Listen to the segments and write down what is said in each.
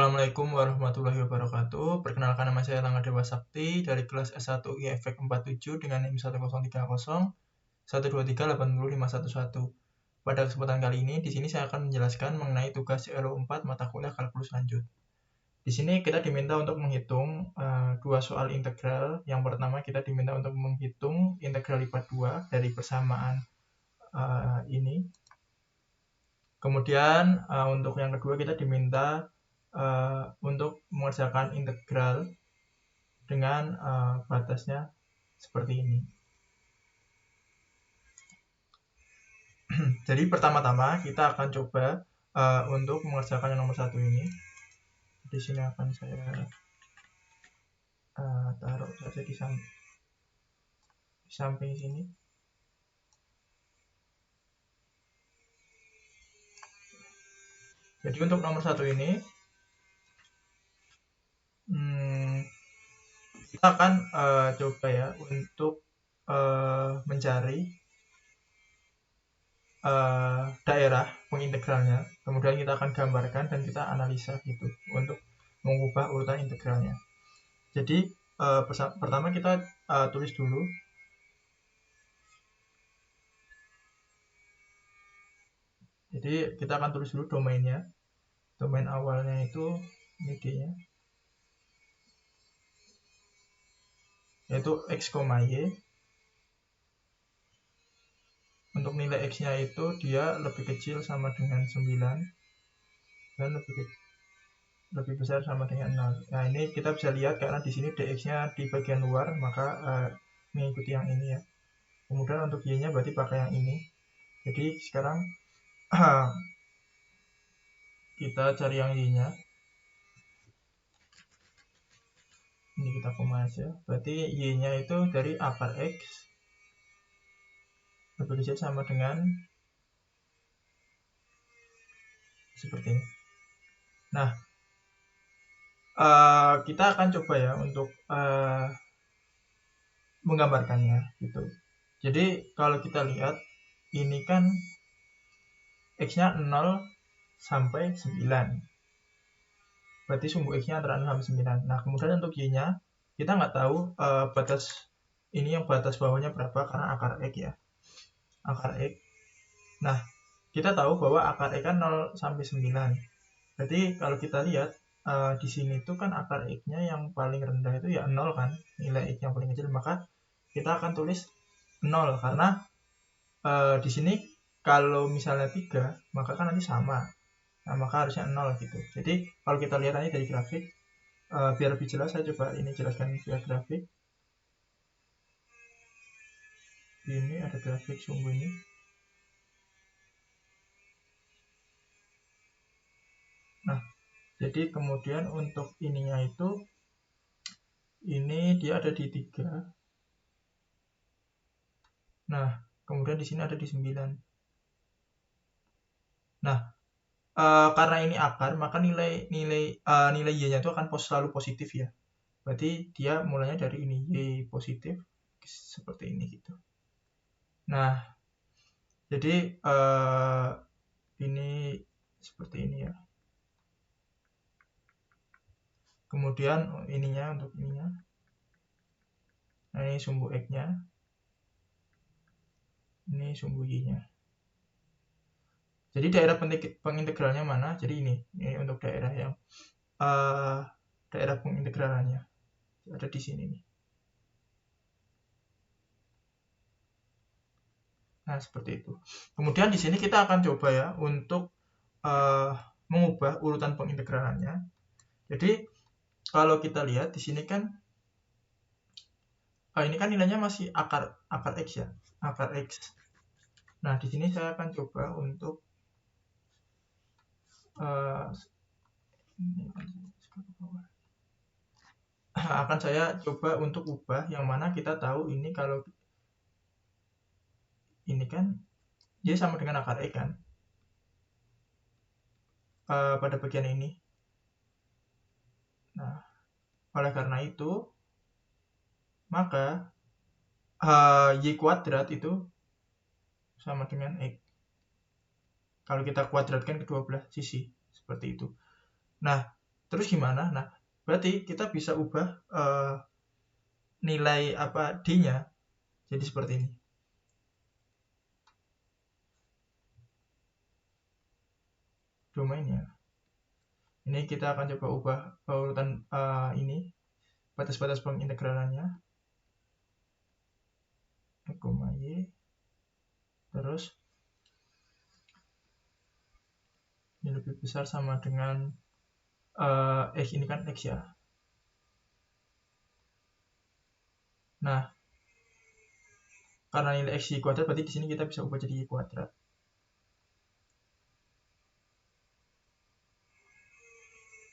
Assalamualaikum warahmatullahi wabarakatuh. Perkenalkan, nama saya Langga Dewa Sakti dari kelas S1 IFEK 47 dengan NIM 1030 123805011. Pada kesempatan kali ini, di sini saya akan menjelaskan mengenai tugas CLO4 mata kuliah kalkulus lanjut. Di sini kita diminta untuk menghitung dua soal integral. Yang pertama kita diminta untuk menghitung integral lipat 2 dari persamaan ini. Kemudian untuk yang kedua kita diminta untuk mengerjakan integral dengan batasnya seperti ini. Jadi pertama-tama kita akan coba untuk mengerjakan yang nomor 1 ini. Di sini akan saya taruh saja di samping sini. Jadi untuk nomor 1 ini kita akan coba ya untuk mencari daerah pengintegralnya, kemudian kita akan gambarkan dan kita analisa gitu untuk mengubah urutan integralnya. Jadi pertama kita tulis dulu. Jadi kita akan tulis dulu domainnya. Domain awalnya itu ini D-nya, yaitu X, Y. Untuk nilai X-nya itu dia lebih kecil sama dengan 9 dan lebih besar sama dengan 0. Nah, ini kita bisa lihat karena di sini dx-nya di bagian luar, maka mengikuti yang ini ya. Kemudian untuk y-nya berarti pakai yang ini. Jadi sekarang kita cari yang y-nya. Ini kita koma aja. Berarti y-nya itu dari akar x lebih kecil sama dengan seperti ini. Nah, kita akan coba ya untuk menggambarkannya gitu. Jadi kalau kita lihat ini kan x-nya 0 sampai 9. Berarti sumbu x-nya antara 0 sampai 9. Nah, kemudian untuk y-nya kita nggak tahu batas ini, yang batas bawahnya berapa karena akar x ya. Akar x. Nah, kita tahu bahwa akar x kan 0 sampai 9. Berarti kalau kita lihat di sini itu kan akar x-nya yang paling rendah itu ya 0 kan, nilai x yang paling kecil, maka kita akan tulis 0 karena di sini kalau misalnya 3 maka kan nanti sama. Nah, maka harusnya 0 gitu. Jadi kalau kita lihat aja dari grafik, biar lebih jelas saya coba ini jelaskan via grafik. Ini ada grafik sumbu ini. Nah, jadi kemudian untuk ininya itu, ini dia ada di 3. Nah, kemudian di sini ada di 9. Nah, karena ini akar, maka nilai y-nya itu akan selalu positif ya. Berarti dia mulainya dari ini, y positif seperti ini gitu. Nah, jadi ini seperti ini ya. Kemudian ininya, untuk ininya, nah ini sumbu x-nya, ini sumbu y-nya. Jadi daerah pengintegralnya mana? Jadi ini untuk daerah yang daerah pengintegralannya ada di sini nih. Nah, seperti itu. Kemudian di sini kita akan coba ya untuk mengubah urutan pengintegralannya. Jadi kalau kita lihat di sini kan ini kan nilainya masih akar x ya, akar x. Nah, di sini saya akan coba untuk akan saya coba untuk ubah yang mana kita tahu ini kalau ini kan y sama dengan akar x kan pada bagian ini. Nah, oleh karena itu maka y kuadrat itu sama dengan x kalau kita kuadratkan kedua belah sisi seperti itu. Nah, Terus gimana? Nah, berarti kita bisa ubah nilai D-nya jadi seperti ini. Domainnya. Ini kita akan coba ubah urutan ini, batas-batas pengintegralannya. Y, terus ini lebih besar sama dengan X, ini kan X ya. Nah, karena nilai X Y kuadrat, berarti di sini kita bisa ubah jadi Y kuadrat.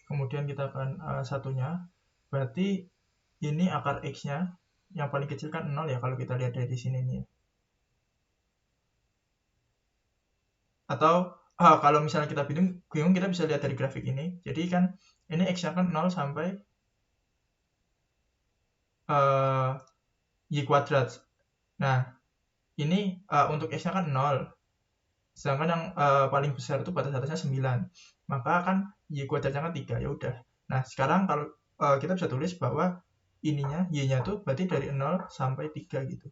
Kemudian kita akan satunya, berarti ini akar X-nya yang paling kecil kan 0 ya, kalau kita lihat dari sini nih. Atau kalau misalnya kita bingung, kita bisa lihat dari grafik ini. Jadi kan ini X-nya kan 0 sampai Y kuadrat. Nah, ini untuk X-nya kan 0. Sedangkan yang paling besar itu batas atasnya 9. Maka kan Y kuadratnya kan 3, ya udah. Nah, sekarang kalau kita bisa tulis bahwa ininya, Y-nya tuh berarti dari 0 sampai 3 gitu.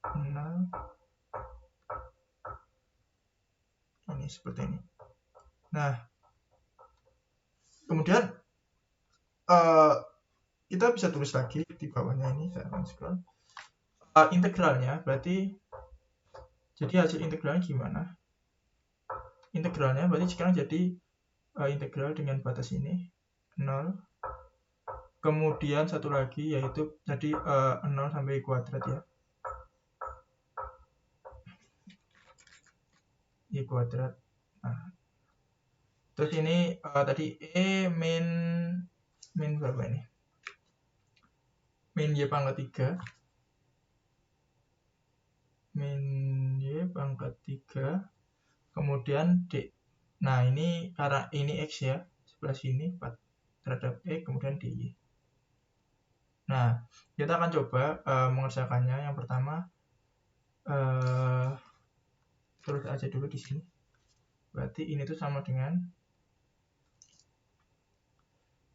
0, ini seperti ini. Nah, kemudian kita bisa tulis lagi di bawahnya ini, saya akan scroll. Integralnya berarti, jadi hasil integralnya gimana? Integralnya berarti sekarang jadi integral dengan batas ini 0. Kemudian satu lagi yaitu tadi 0 sampai kuadrat ya. Y kuadrat. Nah, terus ini tadi min berapa ini? Min Y pangkat 3. Min Y pangkat 3. Kemudian D. Nah, ini karena ini X ya, sebelah sini terhadap X, kemudian DY. Nah, kita akan coba mengerjakannya. Yang pertama, terus aja dulu di sini. Berarti ini tuh sama dengan,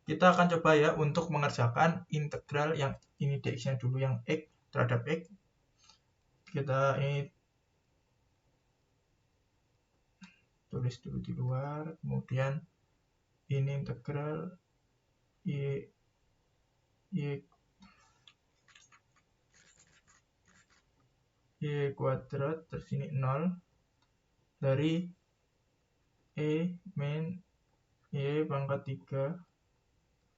kita akan coba ya untuk mengerjakan integral yang ini dx-nya dulu, yang X terhadap X. Kita ini tulis dulu di luar, kemudian ini integral Y kuadrat, terus ini 0 dari min Y pangkat 3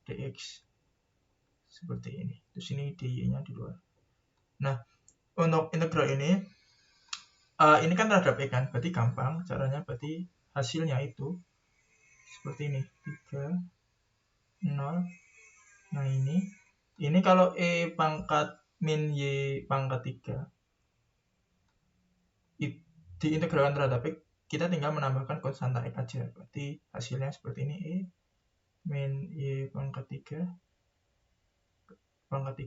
dx seperti ini. Terus ini dy-nya di luar. Nah, untuk integral ini kan terhadap X kan, berarti gampang caranya, berarti hasilnya itu seperti ini, 3, 0. Nah, ini kalau pangkat min Y pangkat 3 diintegralkan terhadap X, kita tinggal menambahkan konstanta X aja. Berarti hasilnya seperti ini, min Y pangkat 3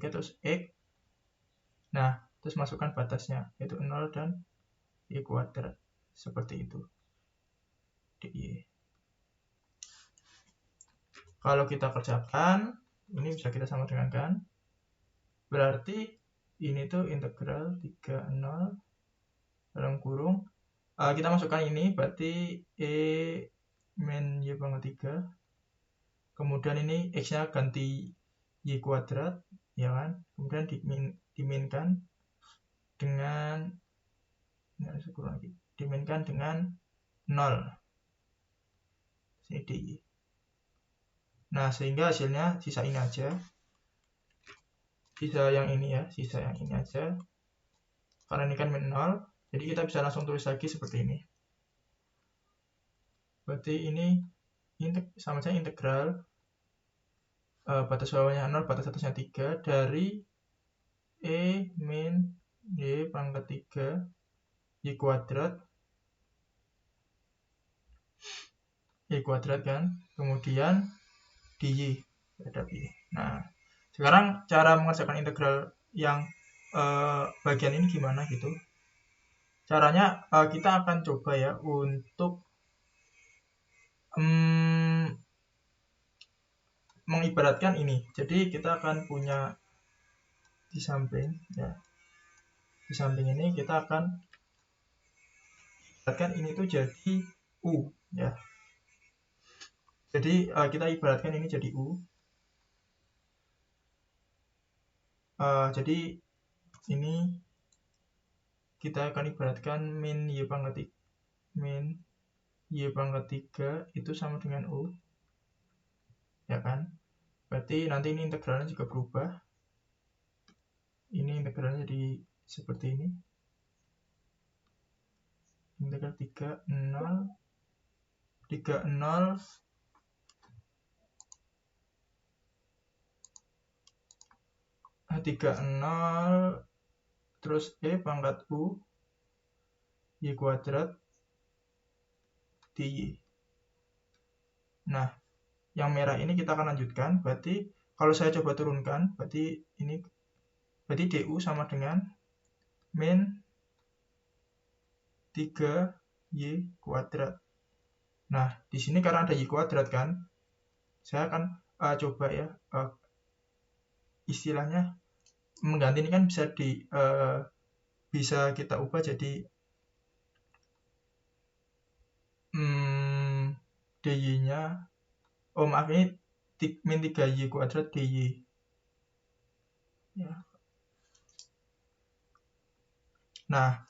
terus X. Nah, terus masukkan batasnya, yaitu 0 dan Y kuadrat. Seperti itu. dy. Kalau kita kerjakan, ini bisa kita sama dengan kan. Berarti ini tuh integral 30 dalam kurung. Kita masukkan ini, berarti min Y pangkat 3. Kemudian ini X-nya ganti Y kuadrat, ya kan. Kemudian diminkan dengan, diminkan dengan 0. Sini dy. Nah, sehingga hasilnya sisa ini aja. Sisa yang ini aja. Karena ini kan min 0, jadi kita bisa langsung tulis lagi seperti ini. Berarti ini sama saja integral batas bawahnya 0, batas atasnya 3 dari min Y pangkat 3 Y kuadrat kan, kemudian dy terhadap Y. Nah, sekarang cara mengerjakan integral yang bagian ini gimana gitu. Caranya kita akan coba ya untuk mengibaratkan ini. Jadi kita akan punya di samping ya. Di samping ini kita akan ibaratkan ini tuh jadi U ya. Jadi kita ibaratkan ini jadi U. Jadi ini kita akan ibaratkan min y pangkat 3 itu sama dengan U ya kan. Berarti nanti ini integralnya juga berubah. Ini integralnya jadi seperti ini. Integral 3,0 terus pangkat U y kuadrat dy. Nah, yang merah ini kita akan lanjutkan. Berarti kalau saya coba turunkan, berarti du sama dengan min 3y kuadrat. Nah, di sini karena ada y kuadrat kan, saya akan coba ya istilahnya mengganti ini kan bisa kita ubah jadi dy-nya maaf, ini min 3y kuadrat dy ya. Nah,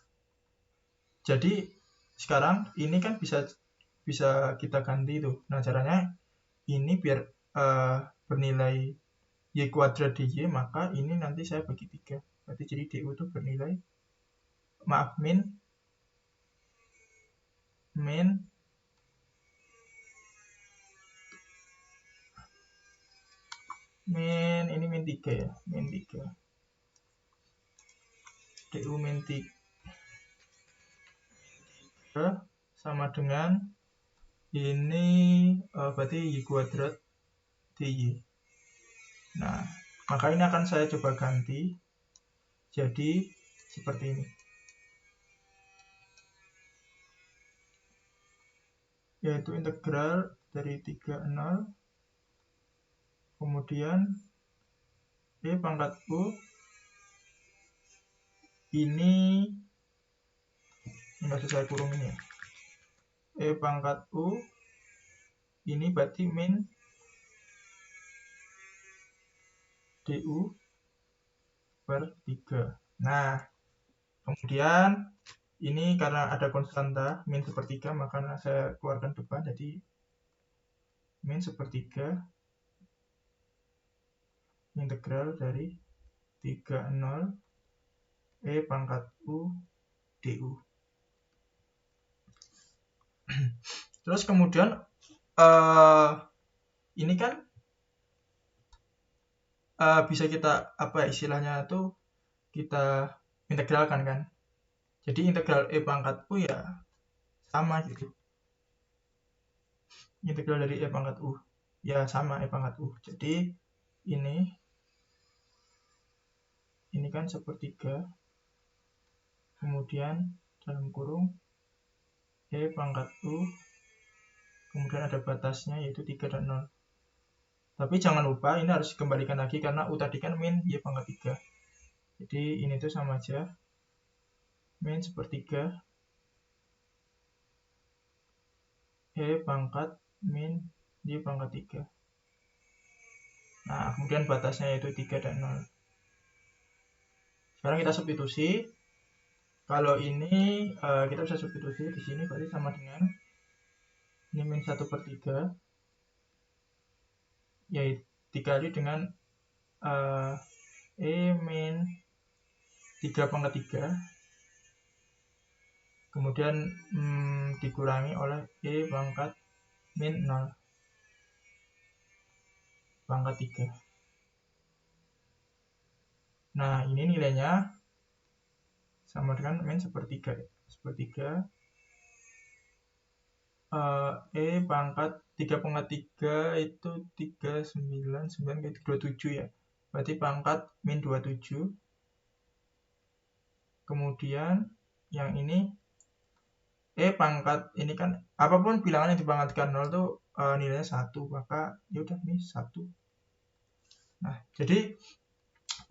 jadi sekarang ini kan bisa kita ganti tuh. Nah, caranya ini biar bernilai y kuadrat dy, maka ini nanti saya bagi 3. Berarti jadi du itu bernilai ini min 3 ya, min 3. Du min 3 sama dengan ini berarti y kuadrat dy. Nah, maka ini akan saya coba ganti jadi seperti ini. Yaitu integral dari 3,0 kemudian pangkat U ini nggak usah saya kurung ini ya. Pangkat U ini berarti min du per 3. Nah, kemudian ini karena ada konstanta min sepertiga, maka saya keluarkan depan jadi min sepertiga integral dari 3,0 pangkat U du. Terus kemudian ini kan bisa kita istilahnya tuh kita integralkan kan. Jadi integral pangkat U ya sama gitu. Integral dari pangkat U ya sama pangkat U. Jadi ini kan sepertiga kemudian dalam kurung pangkat U kemudian ada batasnya yaitu 3 dan 0. Tapi jangan lupa ini harus dikembalikan lagi karena U tadi kan min y pangkat 3. Jadi ini tuh sama aja min sepertiga pangkat min y pangkat 3. Nah, kemudian batasnya yaitu 3 dan 0. Sekarang kita substitusi. Kalau ini kita bisa substitusi di sini berarti sama dengan ini min 1/3 yaitu dikali dengan min 3 pangkat 3 kemudian dikurangi oleh pangkat min 0 pangkat 3. Nah, ini nilainya sama dengan min sepertiga pangkat 3 pangkat 3 itu 399 ke 27 ya. Berarti pangkat min 27. Kemudian yang ini pangkat ini kan apapun bilangan yang dipangkatkan 0 tuh nilainya 1, maka ya udah nih 1. Nah, jadi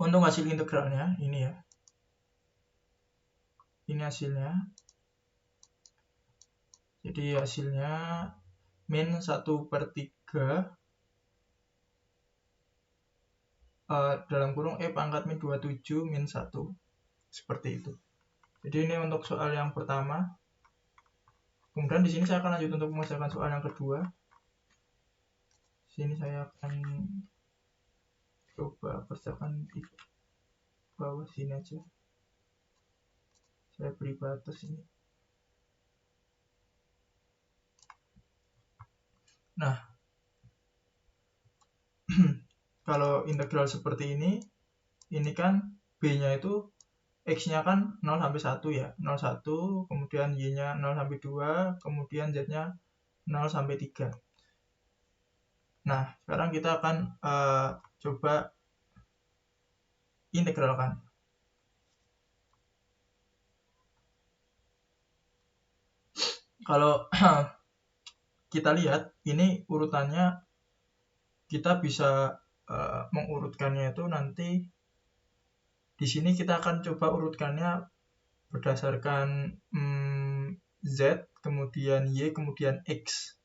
untuk hasil integralnya ini ya. Ini hasilnya. Jadi hasilnya min 1/3 dalam kurung E pangkat min 27 min 1. Seperti itu. Jadi ini untuk soal yang pertama. Kemudian di sini saya akan lanjut untuk mengerjakan soal yang kedua. Sini saya akan coba kerjakan di bawah sini aja. Saya beri batas ini. Nah, kalau integral seperti ini kan B-nya itu X-nya kan 0 sampai 1 ya. 0, 1, kemudian Y-nya 0 sampai 2, kemudian Z-nya 0 sampai 3. Nah, sekarang kita akan coba integralkan. Kalau kita lihat ini urutannya, kita bisa mengurutkannya itu nanti di sini kita akan coba urutkannya berdasarkan Z, kemudian Y, kemudian X.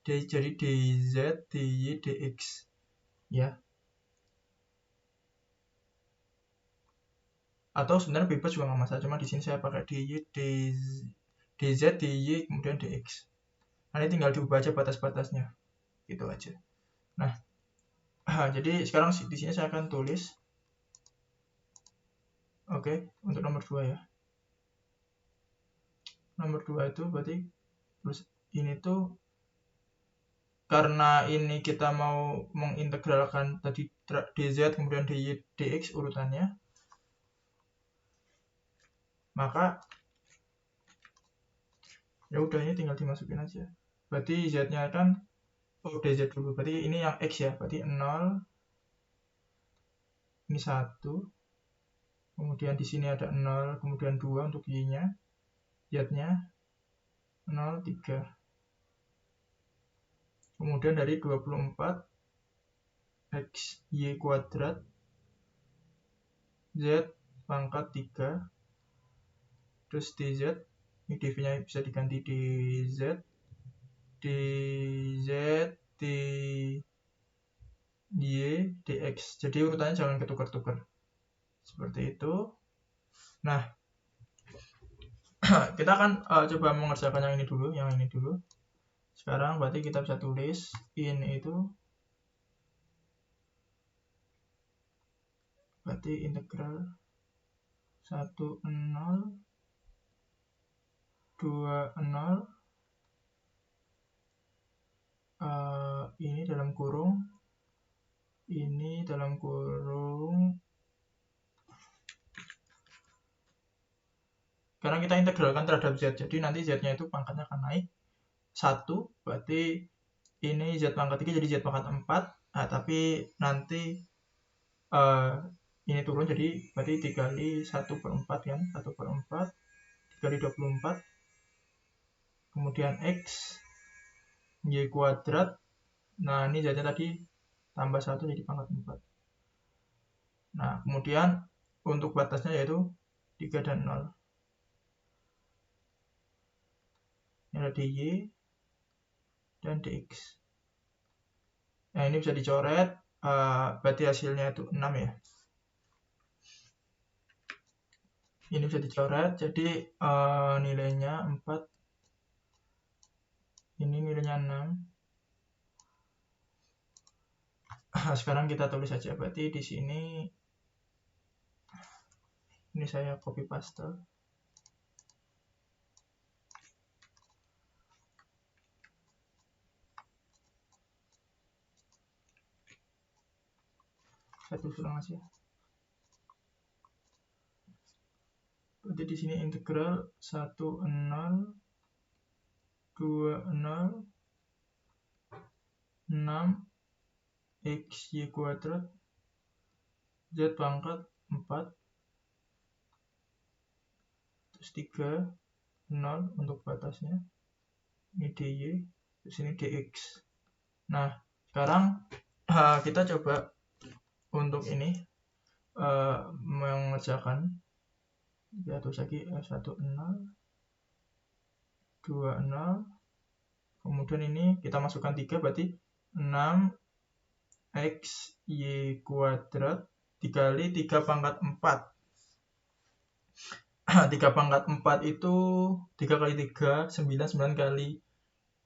Jadi DZ, DY, DX ya. Atau sebenarnya bebas juga nggak masalah, cuma di sini saya pakai DY, DZ, DY, kemudian DX. Nanti tinggal diubah aja batas-batasnya, gitu aja. Nah, jadi sekarang di sini saya akan tulis. Oke, untuk nomor 2 ya. Nomor 2 itu berarti terus ini tuh karena ini kita mau mengintegralkan tadi dz kemudian dy dx urutannya, maka ya udah ini tinggal dimasukin aja. Berarti z-nya kan dz dulu, berarti ini yang x ya, berarti 0, ini 1, kemudian di sini ada 0, kemudian 2 untuk y-nya, z-nya 0, 3. Kemudian dari 24 x y kuadrat z pangkat 3 terus dz, ini dv-nya bisa diganti dz, dz, dy, dx. Jadi urutannya jangan ketukar-tukar. Seperti itu. Nah, kita akan coba mengerjakan yang ini dulu. Sekarang berarti kita bisa tulis ini itu berarti integral 1, 0, 2, 0, ini dalam kurung, ini dalam kurung. Sekarang kita integralkan terhadap z, jadi nanti z-nya itu pangkatnya akan naik 1, berarti ini z pangkat 3 jadi z pangkat 4. Nah, tapi nanti ini turun, jadi berarti dikali 1/4 kan, 1/4 dikali 24, kemudian x, y kuadrat. Nah, ini z-nya tadi tambah 1 jadi pangkat 4. Nah, kemudian untuk batasnya yaitu 3 dan 0. Ini ada dy dan dx. Nah, ini bisa dicoret, berarti hasilnya itu 6 ya. Ini bisa dicoret, jadi nilainya 4. Ini nilainya 6. Sekarang kita tulis saja, berarti di sini ini saya copy paste. Saya tulis ulang aja. Berarti di sini integral 1, 0, 2, 0, 6 x y kuadrat z pangkat 4 terus 3, 0 untuk batasnya, ini dy, terus ini dx. Nah, sekarang kita coba untuk ini mengerjakan ya terus lagi 1 0 2 0, kemudian ini kita masukkan 3 berarti 6x y kuadrat dikali 3 pangkat 4. 3 pangkat 4 itu 3 kali 3 9, 9 kali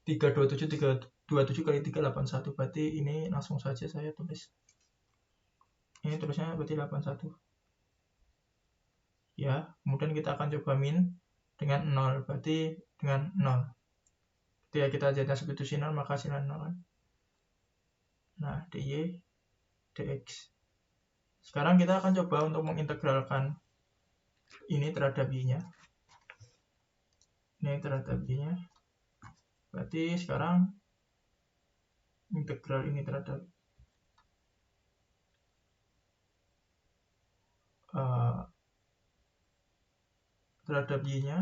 3 27, 3 27 kali 3 81, berarti ini langsung saja saya tulis ini terusnya berarti 81 ya. Kemudian kita akan coba min dengan 0, berarti dengan 0 ketika kita jadikan substitusi 0 maka hasilnya 0 kan. Nah dy dx. Sekarang kita akan coba untuk mengintegralkan ini terhadap y-nya. Ini terhadap y-nya. Berarti sekarang integral ini terhadap y-nya.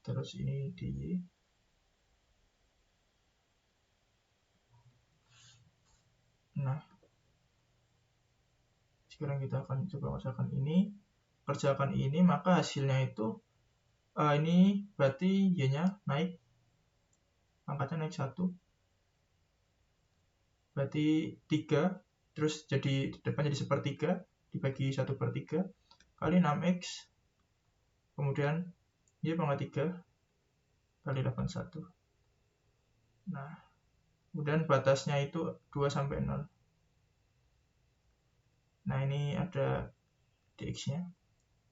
Terus ini dy. Nah, sekarang kita akan coba kerjakan ini, maka hasilnya itu ini berarti y-nya naik, pangkatnya naik 1, berarti 3, terus jadi depan jadi 1/3 dibagi 1/3 kali 6x, kemudian y pangkat 3 kali 81. Nah, kemudian batasnya itu 2 sampai 0. Nah, ini ada dx-nya.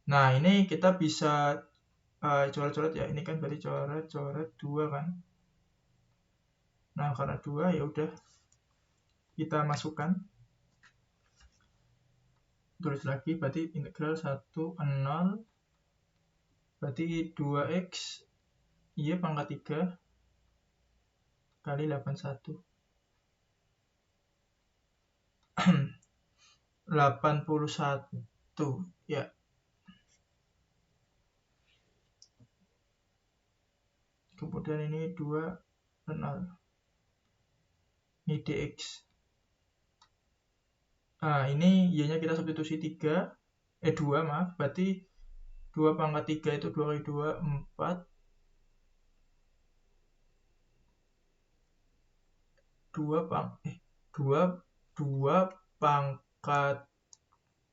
Nah, ini kita bisa coret-coret ya. Ini kan berarti coret-coret 2 kan. Nah, karena 2 ya udah kita masukkan. Tulis lagi berarti integral 1 0 berarti 2x y pangkat 3 kali 81. 81 ya. Kemudian ini 2 0. Ini dx. Nah, ini y-nya kita substitusi 2 maaf, berarti 2 pangkat 3 itu 2 kali 2 4. 2 pangkat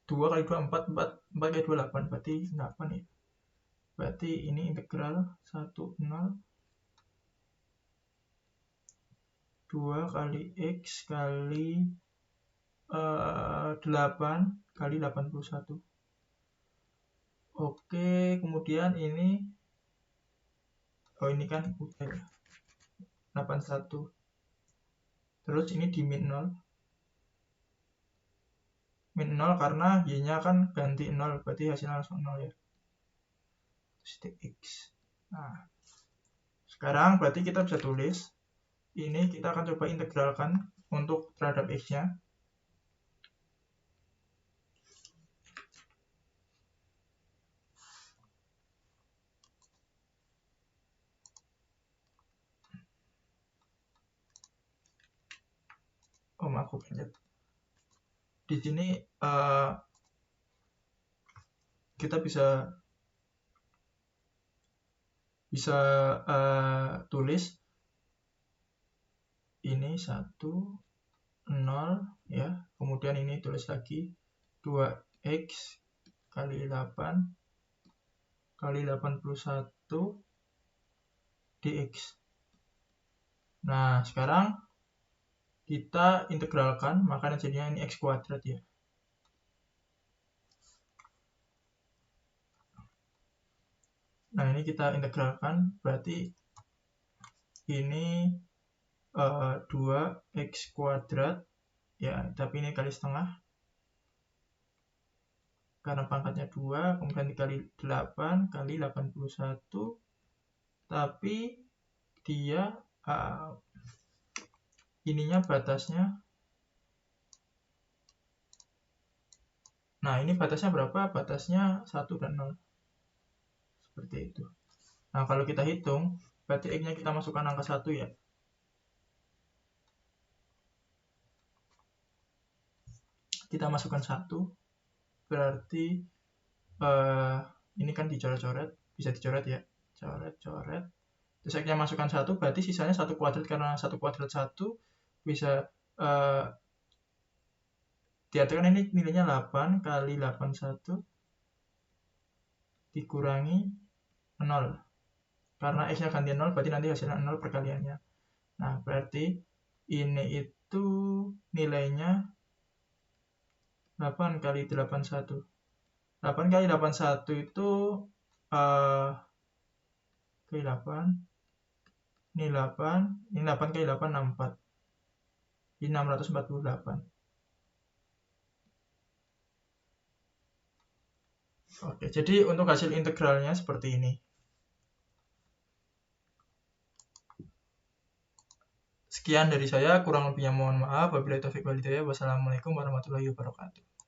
2 kali 2 4 kali 2 8, berarti 8 ya. Berarti ini integral 1 0 2 kali x kali 8 kali 81. Oke, kemudian ini ini kan udah ya 81. Terus ini di min 0. Min 0 karena y-nya kan ganti 0, berarti hasilnya langsung 0 ya. Terus dx. Nah, sekarang berarti kita bisa tulis ini kita akan coba integralkan untuk terhadap x-nya. Aku lihat di sini kita bisa tulis ini 1 0 ya, kemudian ini tulis lagi 2x kali 8 kali 81 dx. Nah, sekarang kita integralkan, maka jadinya ini x kuadrat ya. Nah, ini kita integralkan, berarti ini 2x kuadrat ya, tapi ini kali setengah karena pangkatnya 2, kemudian dikali 8 kali 81, tapi dia ininya batasnya. Nah, ini batasnya berapa? Batasnya 1 dan 0. Seperti itu. Nah, kalau kita hitung, berarti X-nya kita masukkan angka 1 ya. Kita masukkan 1, berarti ini kan dicoret-coret, bisa dicoret ya, coret-coret. Terus X-nya masukkan 1, berarti sisanya 1 kuadrat, karena 1 kuadrat 1 bisa diaturkan ini nilainya 8 kali 81 dikurangi 0. Karena X-nya ganti 0, berarti nanti hasilnya 0 perkaliannya. Nah, berarti ini itu nilainya 8 kali 81. 8 kali 81 itu kali 8. Ini 8, ini 8 kali 8, 64. Ini 648. Oke, jadi untuk hasil integralnya seperti ini. Sekian dari saya, kurang lebihnya mohon maaf. Wabillahi taufiq wal hidayah. Wassalamualaikum warahmatullahi wabarakatuh.